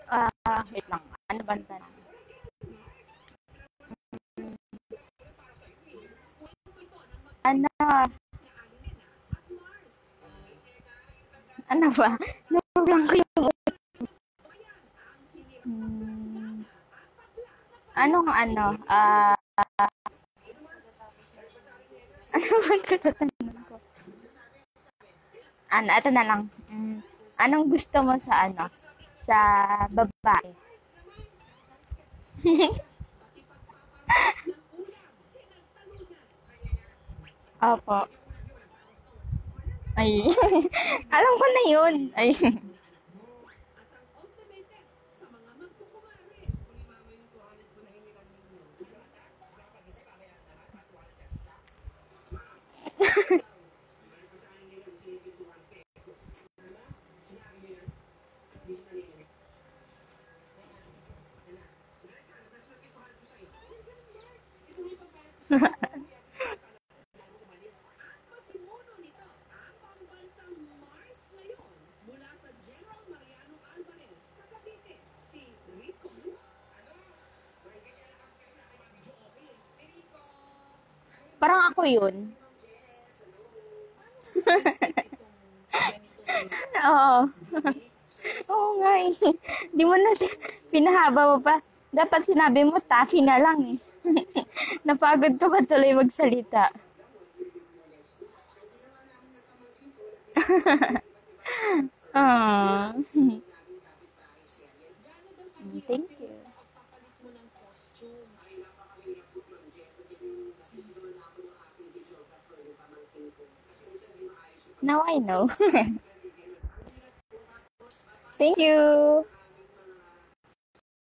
Wait lang. Ano ba ang tanong? Ano? Ano ba? Nablang ko yung... Hmm, anong ano? Ano ba ito tatanong ko? Ano, ito na lang. Anong gusto mo sa ano? Sa babae? Opo. Ay. Alam ko na yun. Ay. Parang ako yun. Oo. Oo nga eh. Di mo na siya, pinahaba mo pa. Dapat sinabi mo, taffy na lang eh. Napagod ka pa tuloy magsalita. Ah. Thank you. Now I know. Thank you.